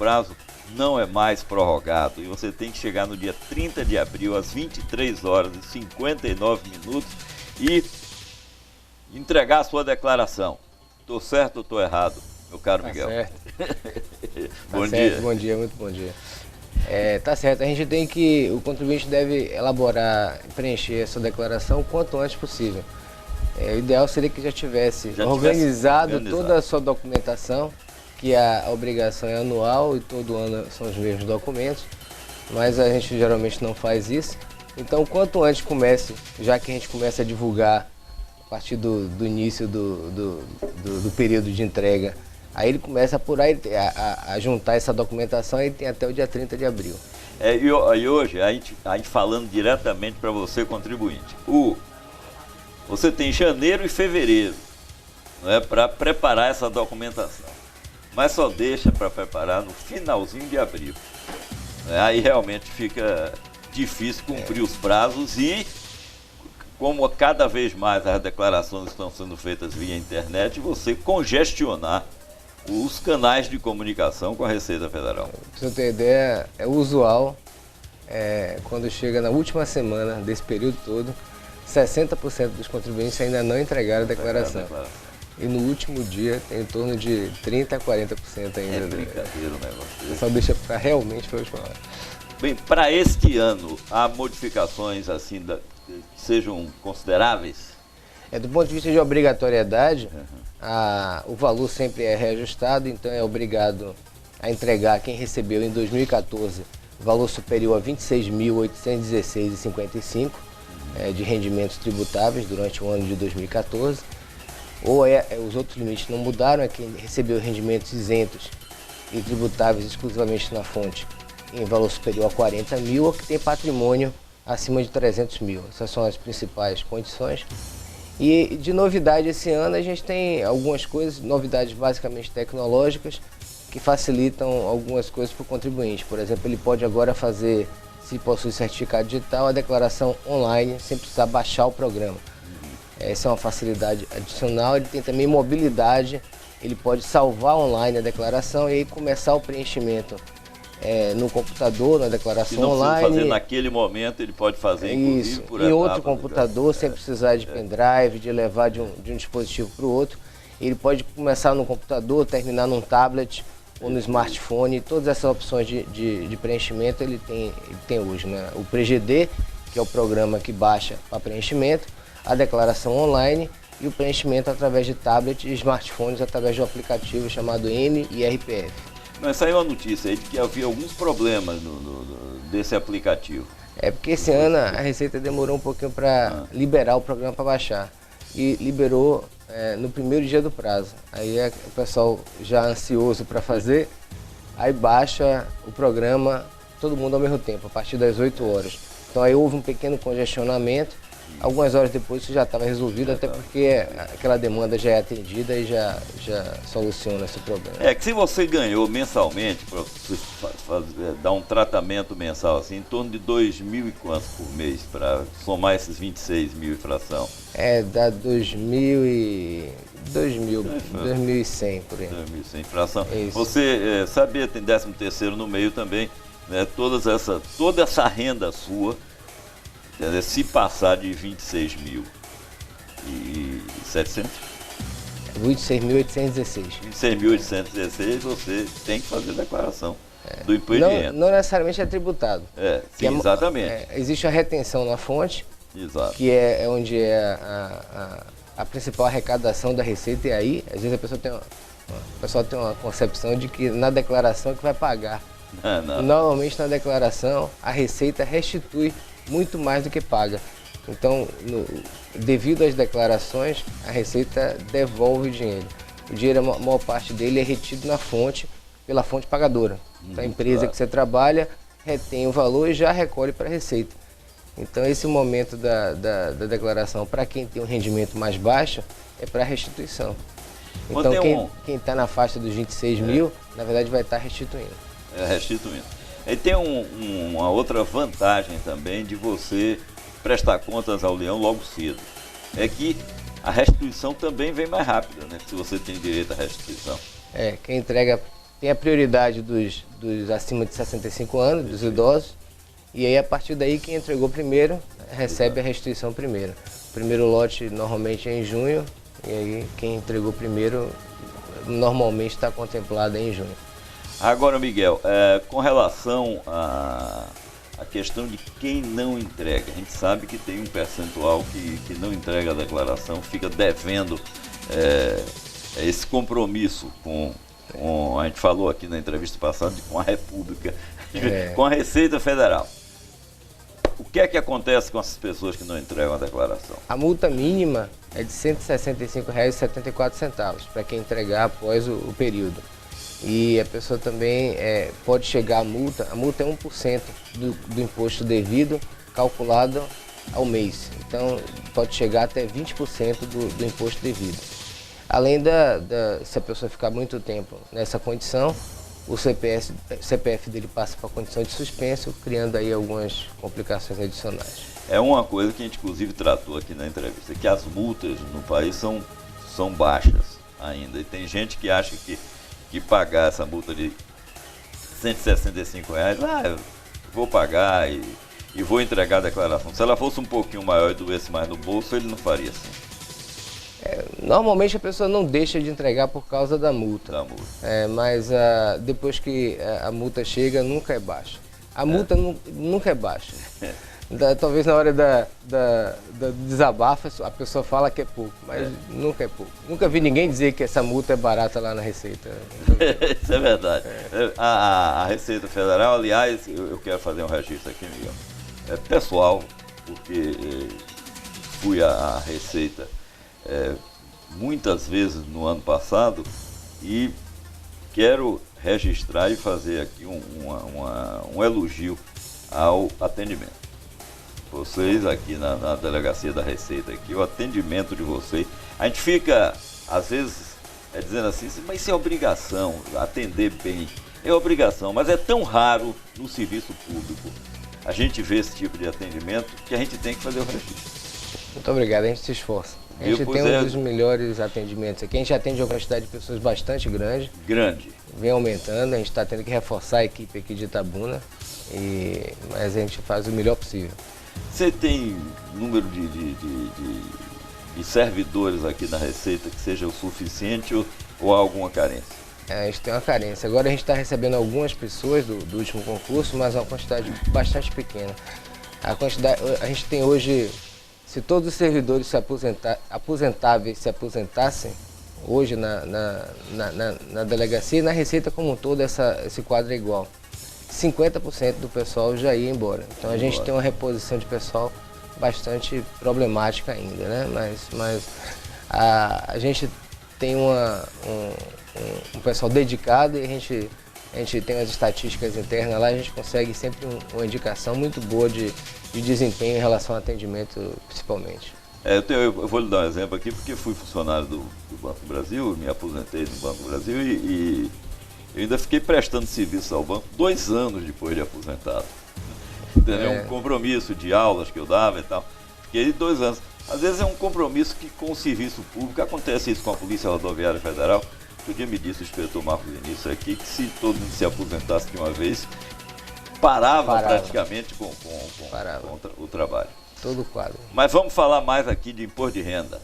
prazo não é mais prorrogado e você tem que chegar no dia 30 de abril às 23 horas e 59 minutos e entregar a sua declaração. Estou certo ou estou errado, meu caro Miguel? Certo. Bom dia. Bom dia, muito bom dia. Tá certo, a gente tem que, o contribuinte deve elaborar, preencher essa declaração o quanto antes possível. O ideal seria que já tivesse organizado toda a sua documentação, que a obrigação é anual e todo ano são os mesmos documentos, mas a gente geralmente não faz isso. Então, quanto antes comece, já que a gente começa a divulgar a partir do início do período de entrega, aí ele começa a apurar, a juntar essa documentação e tem até o dia 30 de abril. E hoje, a gente falando diretamente para você, contribuinte, você tem janeiro e fevereiro, não é, para preparar essa documentação, mas só deixa para preparar no finalzinho de abril. Aí realmente fica difícil cumprir os prazos e, como cada vez mais as declarações estão sendo feitas via internet, você congestionar os canais de comunicação com a Receita Federal. Pra você ter ideia, é usual, quando chega na última semana desse período todo, 60% dos contribuintes ainda não entregaram a declaração. E no último dia tem em torno de 30% a 40% ainda. É brincadeira o negócio. O pessoal deixa realmente para a última hora. Bem, para este ano, há modificações assim que sejam consideráveis? Do ponto de vista de obrigatoriedade, o valor sempre é reajustado, então é obrigado a entregar quem recebeu em 2014 valor superior a R$ 26.816,55 de rendimentos tributáveis durante o ano de 2014. Ou os outros limites não mudaram, quem recebeu rendimentos isentos e tributáveis exclusivamente na fonte em valor superior a 40 mil, ou que tem patrimônio acima de 300 mil. Essas são as principais condições. E de novidade esse ano a gente tem algumas coisas, novidades basicamente tecnológicas, que facilitam algumas coisas para o contribuinte. Por exemplo, ele pode agora fazer, se possui certificado digital, a declaração online sem precisar baixar o programa. Essa é uma facilidade adicional. Ele tem também mobilidade, ele pode salvar online a declaração e aí começar o preenchimento no computador, na declaração online. Se não fazer naquele momento, ele pode fazer inclusive por em outro computador, sem precisar de pendrive, de levar de um dispositivo para o outro. Ele pode começar no computador, terminar num tablet ou no smartphone. Todas essas opções de preenchimento ele tem hoje, né? O PreGD, que é o programa que baixa para preenchimento, a declaração online e o preenchimento através de tablet e smartphones através de um aplicativo chamado NIRPF. Mas saiu a notícia aí de que havia alguns problemas desse aplicativo. Porque esse ano a Receita demorou um pouquinho para liberar o programa para baixar. E liberou no primeiro dia do prazo. Aí o pessoal já ansioso para fazer, aí baixa o programa todo mundo ao mesmo tempo, a partir das 8 horas. Então aí houve um pequeno congestionamento. Algumas horas depois isso já estava resolvido, até porque aquela demanda já é atendida e já soluciona esse problema. Que se você ganhou mensalmente, para dar um tratamento mensal assim, em torno de 2.000 e quantos por mês, para somar esses 26 mil infração? Dá 2.100 por aí. 2.100 infração. Você sabia, tem 13º no meio também, né, toda essa renda sua, se passar de 26.700? 26.816. 26.816 você tem que fazer declaração do imposto de renda. Não necessariamente é tributado. Sim, exatamente. Existe a retenção na fonte, exato, que é onde é a principal arrecadação da Receita, e aí, às vezes, o pessoal tem uma concepção de que na declaração que vai pagar. Não. Normalmente, na declaração, a Receita restitui muito mais do que paga. Então, devido às declarações, a Receita devolve o dinheiro. O dinheiro, a maior parte dele é retido na fonte, pela fonte pagadora. Então, a empresa que você trabalha retém o valor e já recolhe para a Receita. Então, esse momento da declaração, para quem tem um rendimento mais baixo, é para restituição. Então, quem está na faixa dos 26 mil, na verdade, vai estar restituindo. Restituindo. E tem uma outra vantagem também de você prestar contas ao leão logo cedo. É que a restituição também vem mais rápida, né? Se você tem direito à restituição. Quem entrega tem a prioridade dos acima de 65 anos, dos idosos, e aí a partir daí quem entregou primeiro recebe a restituição primeiro. O primeiro lote normalmente é em junho, e aí quem entregou primeiro normalmente está contemplado em junho. Agora, Miguel, com relação à questão de quem não entrega, a gente sabe que tem um percentual que não entrega a declaração, fica devendo esse compromisso a gente falou aqui na entrevista passada, com a República, com a Receita Federal. O que é que acontece com essas pessoas que não entregam a declaração? A multa mínima é de R$ 165,74 para quem entregar após o período. E a pessoa também pode chegar a multa é 1% do imposto devido calculado ao mês. Então pode chegar até 20% do imposto devido. Além se a pessoa ficar muito tempo nessa condição, o CPF dele passa para a condição de suspenso, criando aí algumas complicações adicionais. É uma coisa que a gente inclusive tratou aqui na entrevista, que as multas no país são baixas ainda. E tem gente que acha que pagar essa multa de R$ 165, eu vou pagar e vou entregar a declaração. Se ela fosse um pouquinho maior e doesse mais no bolso, ele não faria assim. Normalmente a pessoa não deixa de entregar por causa da multa. Mas depois que a multa chega, nunca é baixa. A multa nunca é baixa. Talvez na hora da desabafo a pessoa fala que é pouco, mas nunca é pouco. Nunca vi ninguém dizer que essa multa é barata lá na Receita. Isso é verdade. A Receita Federal, aliás, eu quero fazer um registro aqui, Miguel. Pessoal, porque fui à Receita muitas vezes no ano passado e quero registrar e fazer aqui um elogio ao atendimento. Vocês aqui na Delegacia da Receita, aqui, o atendimento de vocês, a gente fica às vezes dizendo assim, mas isso é obrigação, atender bem, é obrigação, mas é tão raro no serviço público a gente vê esse tipo de atendimento que a gente tem que fazer o registro. Muito obrigado, a gente se esforça. A gente tem um dos melhores atendimentos aqui. A gente atende uma quantidade de pessoas bastante grande. Vem aumentando, a gente está tendo que reforçar a equipe aqui de Itabuna, mas a gente faz o melhor possível. Você tem número de servidores aqui na Receita que seja o suficiente ou há alguma carência? A gente tem uma carência. Agora a gente está recebendo algumas pessoas do último concurso, mas uma quantidade bastante pequena. A gente tem hoje... Se todos os servidores aposentáveis se aposentassem, hoje na delegacia e na Receita como um todo, esse quadro é igual. 50% do pessoal já ia embora. Então a gente tem uma reposição de pessoal bastante problemática ainda, né? Mas a gente tem um pessoal dedicado e a gente tem as estatísticas internas lá, a gente consegue sempre uma indicação muito boa de desempenho em relação ao atendimento, principalmente. Eu vou lhe dar um exemplo aqui, porque fui funcionário do Banco do Brasil, me aposentei no Banco do Brasil e eu ainda fiquei prestando serviço ao banco 2 anos depois de aposentado. Entendeu? Um compromisso de aulas que eu dava e tal. Fiquei 2 anos. Às vezes é um compromisso que com o serviço público, acontece isso com a Polícia Rodoviária Federal. Outro dia me disse o inspetor Marcos Vinícius aqui que se todo mundo se aposentasse de uma vez, parava. Praticamente com o trabalho. Todo o quadro. Mas vamos falar mais aqui de imposto de renda.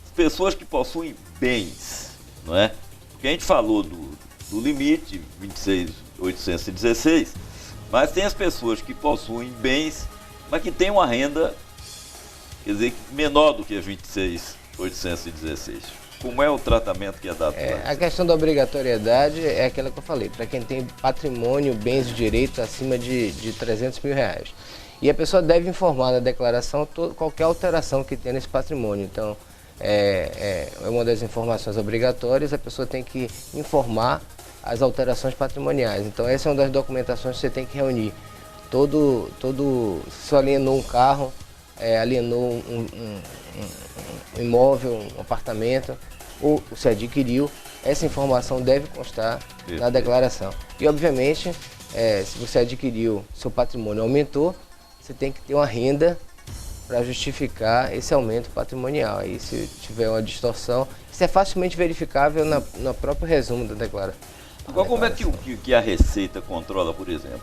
As pessoas que possuem bens, não é? Porque a gente falou do limite, 26.816, mas tem as pessoas que possuem bens, mas que têm uma renda, quer dizer, menor do que 26.816. Como é o tratamento que é dado? A questão da obrigatoriedade é aquela que eu falei, para quem tem patrimônio, bens de direito acima de R$300 mil. E a pessoa deve informar na declaração qualquer alteração que tenha nesse patrimônio. Então, é uma das informações obrigatórias, a pessoa tem que informar as alterações patrimoniais. Então, essa é uma das documentações que você tem que reunir. Se alienou um carro, alienou um imóvel, um apartamento, ou se adquiriu, essa informação deve constar na declaração. E, obviamente, se você adquiriu, seu patrimônio aumentou, você tem que ter uma renda para justificar esse aumento patrimonial. Aí, se tiver uma distorção, isso é facilmente verificável no próprio resumo da declaração. Agora, como é que a Receita controla, por exemplo?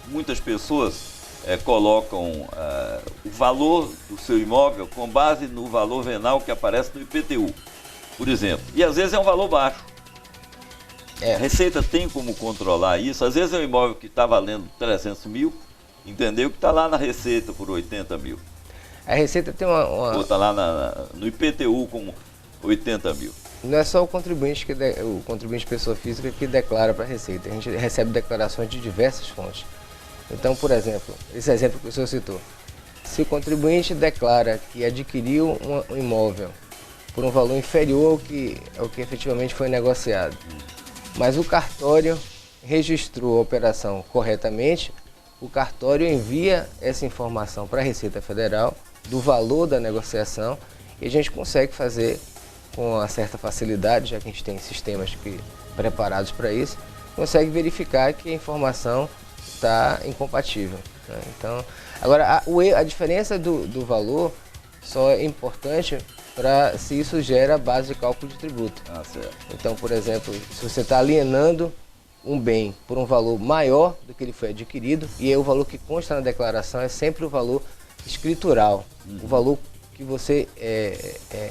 Muitas pessoas colocam o valor do seu imóvel com base no valor venal que aparece no IPTU, por exemplo. E às vezes é um valor baixo. A Receita tem como controlar isso. Às vezes é um imóvel que está valendo 300 mil, entendeu? Que está lá na Receita por 80 mil. A Receita tem uma... Ou está lá no IPTU com 80 mil. Não é só o contribuinte pessoa física que declara para a Receita. A gente recebe declarações de diversas fontes. Então, por exemplo, esse exemplo que o senhor citou. Se o contribuinte declara que adquiriu um imóvel por um valor inferior ao que efetivamente foi negociado, mas o cartório registrou a operação corretamente, o cartório envia essa informação para a Receita Federal do valor da negociação e a gente consegue fazer com uma certa facilidade, já que a gente tem sistemas preparados para isso, consegue verificar que a informação está incompatível, né? Então, agora, a diferença do valor só é importante para se isso gera base de cálculo de tributo. Certo. Então, por exemplo, se você está alienando um bem por um valor maior do que ele foi adquirido, e aí o valor que consta na declaração é sempre o valor escritural, o valor que você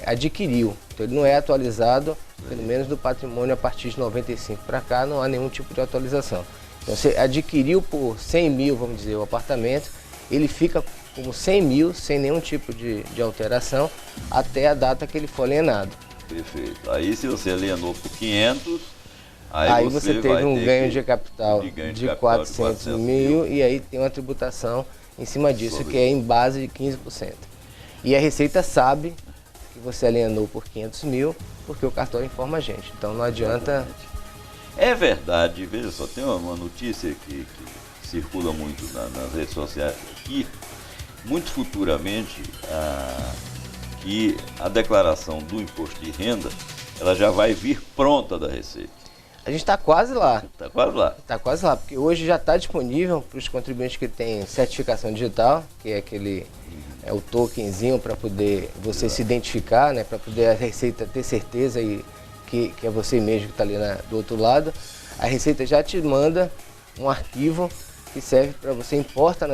adquiriu. Então ele não é atualizado, pelo menos do patrimônio a partir de 95 para cá, não há nenhum tipo de atualização. Então você adquiriu por 100 mil, vamos dizer, o apartamento, ele fica como 100 mil, sem nenhum tipo de alteração, até a data que ele for alienado. Perfeito. Aí se você alienou por 500, aí você teve um ganho de capital de 400 mil e aí tem uma tributação em cima disso, que é em base de 15%. E a Receita sabe que você alienou por 500 mil, porque o cartório informa a gente. Então não adianta... É verdade, veja só, tem uma notícia que circula muito nas redes sociais aqui, muito futuramente, que a declaração do imposto de renda, ela já vai vir pronta da Receita. A gente está quase lá. Está quase lá. Está quase lá, porque hoje já está disponível para os contribuintes que têm certificação digital, que é o tokenzinho para poder você se identificar, né, para poder a Receita ter certeza que é você mesmo que está ali do outro lado. A Receita já te manda um arquivo que serve para você importa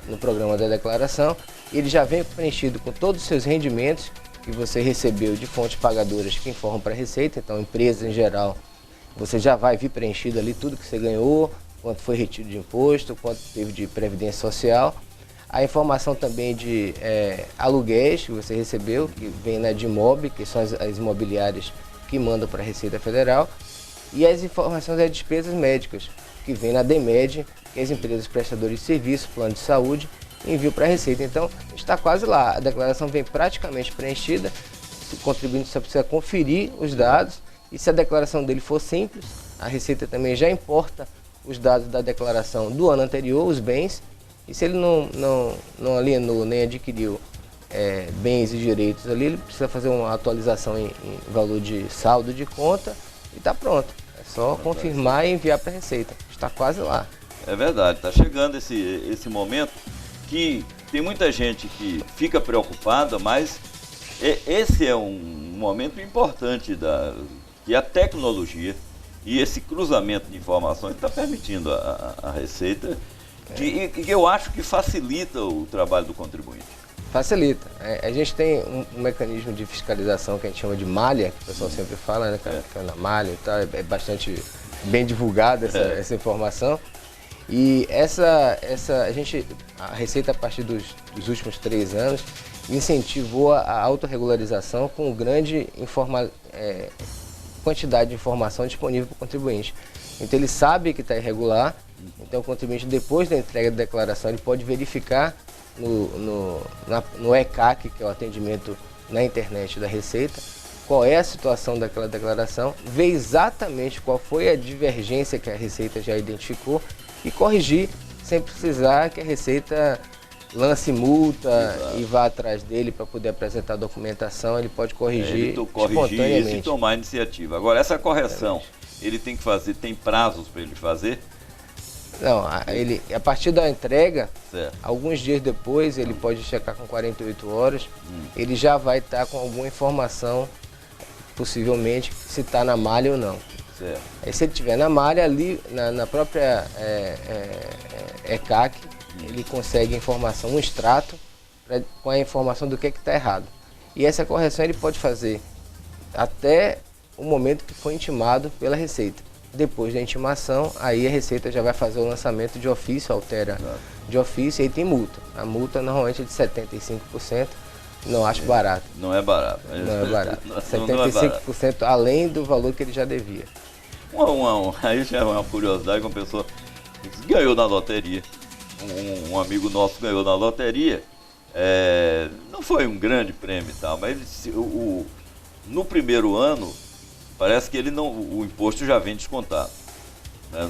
no programa da declaração. Ele já vem preenchido com todos os seus rendimentos que você recebeu de fontes pagadoras que informam para a Receita, então empresas em geral. Você já vai vir preenchido ali tudo que você ganhou, quanto foi retido de imposto, quanto teve de previdência social. A informação também de aluguéis que você recebeu, que vem na DIMOB, que são as imobiliárias que mandam para a Receita Federal. E as informações das despesas médicas, que vem na DEMED, que as empresas prestadoras de serviço, plano de saúde, enviam para a Receita. Então, está quase lá. A declaração vem praticamente preenchida, o contribuinte só precisa conferir os dados. E se a declaração dele for simples, a Receita também já importa os dados da declaração do ano anterior, os bens, e se ele não alienou nem adquiriu bens e direitos ali, ele precisa fazer uma atualização em valor de saldo de conta e está pronto. É só confirmar e enviar para a Receita. Está quase lá. É verdade, está chegando esse momento que tem muita gente que fica preocupada, mas esse é um momento importante que a tecnologia e esse cruzamento de informações está permitindo a Receita, e eu acho que facilita o trabalho do contribuinte. Facilita. A gente tem um mecanismo de fiscalização que a gente chama de malha, que o pessoal sempre fala, né, que é na malha e tal, é bastante bem divulgada essa informação. E a Receita, a partir dos últimos 3 anos, incentivou a autorregularização com grande quantidade de informação disponível para o contribuinte. Então ele sabe que está irregular, então o contribuinte, depois da entrega da declaração, ele pode verificar no ECAC, que é o atendimento na internet da Receita, qual é a situação daquela declaração, ver exatamente qual foi a divergência que a Receita já identificou e corrigir, sem precisar que a Receita lance multa. Exato. E vá atrás dele para poder apresentar a documentação. Ele pode corrigir espontaneamente. E tomar iniciativa. Agora, essa correção, ele tem que fazer, tem prazos para ele fazer? Não, a partir da entrega, alguns dias depois, ele pode checar com 48 horas, ele já vai estar com alguma informação, possivelmente, se está na malha ou não. Certo. Aí se ele estiver na malha, ali na própria ECAC, ele consegue informação, um extrato com a informação do que está errado. E essa correção ele pode fazer até o momento que foi intimado pela Receita. Depois da intimação, aí a Receita já vai fazer o lançamento de ofício, altera de ofício, e aí tem multa. A multa normalmente é de 75%, não acho barato. Não é barato. Não é barato. Não 75% além do valor que ele já devia. Aí já é uma curiosidade, uma pessoa ganhou na loteria. Um amigo nosso ganhou na loteria. Não foi um grande prêmio e tal, mas no primeiro ano, parece que o imposto já vem descontado. Né,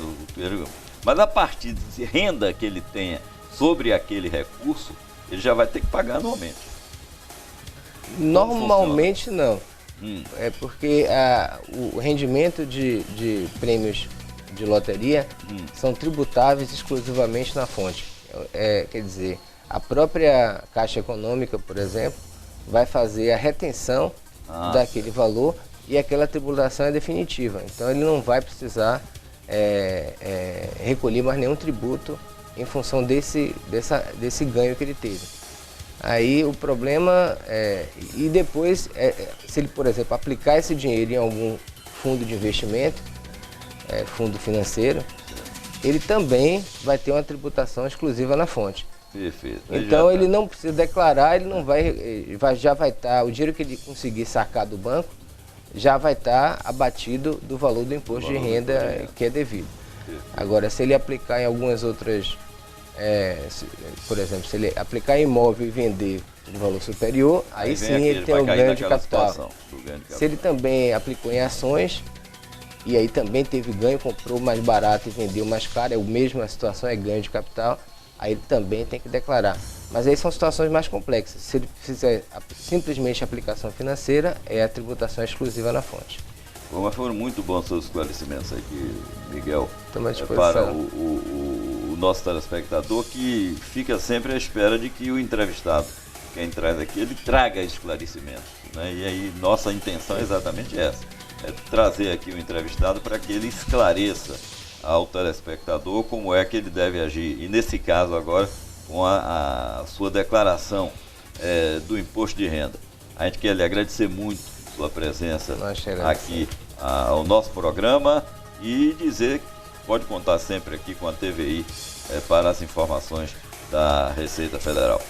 mas a partir de renda que ele tenha sobre aquele recurso, ele já vai ter que pagar anualmente. Normalmente não. É porque o rendimento de prêmios de loteria são tributáveis exclusivamente na fonte. Quer dizer, a própria Caixa Econômica, por exemplo, vai fazer a retenção daquele valor e aquela tributação é definitiva. Então ele não vai precisar recolher mais nenhum tributo em função desse ganho que ele teve. Aí o problema e depois, se ele, por exemplo, aplicar esse dinheiro em algum fundo de investimento, fundo financeiro, ele também vai ter uma tributação exclusiva na fonte. Perfeito. Então ele não precisa declarar, ele não já vai estar, o dinheiro que ele conseguir sacar do banco, já vai estar abatido do valor do imposto de renda que é devido. Agora, se ele aplicar em algumas outras, por exemplo, se ele aplicar em imóvel e vender de valor superior, aí sim ele tem o ganho de capital. Se ele também aplicou em ações, e aí também teve ganho, comprou mais barato e vendeu mais caro, é a mesma situação, é ganho de capital, aí ele também tem que declarar. Mas aí são situações mais complexas. Se ele fizer simplesmente aplicação financeira, é a tributação exclusiva na fonte. Bom, mas foram muito bons seus esclarecimentos aqui, Miguel. Estamos à disposição. Para o nosso telespectador, que fica sempre à espera de que o entrevistado, quem traz aqui, ele traga esclarecimentos. Né? E aí nossa intenção é exatamente essa. É trazer aqui o entrevistado para que ele esclareça ao telespectador como é que ele deve agir. E nesse caso agora, com a sua declaração do imposto de renda. A gente quer lhe agradecer muito sua presença aqui ao nosso programa e dizer que pode contar sempre aqui com a TVI para as informações da Receita Federal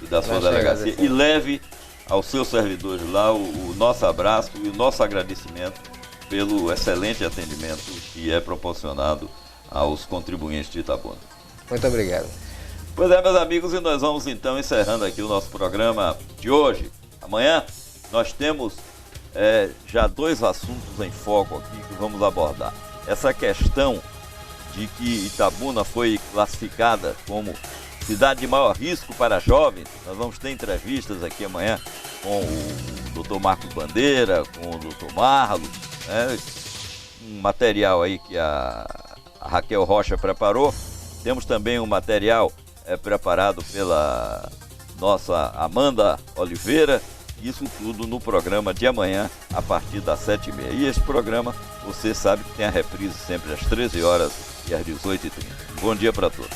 e da sua delegacia. E leve aos seus servidores lá o nosso abraço e o nosso agradecimento pelo excelente atendimento que é proporcionado aos contribuintes de Itabuna. Muito obrigado. Pois é, meus amigos, e nós vamos então encerrando aqui o nosso programa de hoje. Amanhã nós temos já dois assuntos em foco aqui que vamos abordar. Essa questão de que Itabuna foi classificada como cidade de maior risco para jovens. Nós vamos ter entrevistas aqui amanhã com o Dr. Marcos Bandeira, com o Dr. Marlos, né? Um material aí que a Raquel Rocha preparou. Temos também um material preparado pela nossa Amanda Oliveira. Isso tudo no programa de amanhã, a partir das 7h30. E esse programa, você sabe que tem a reprise sempre às 13 horas e às 18h30. Bom dia para todos.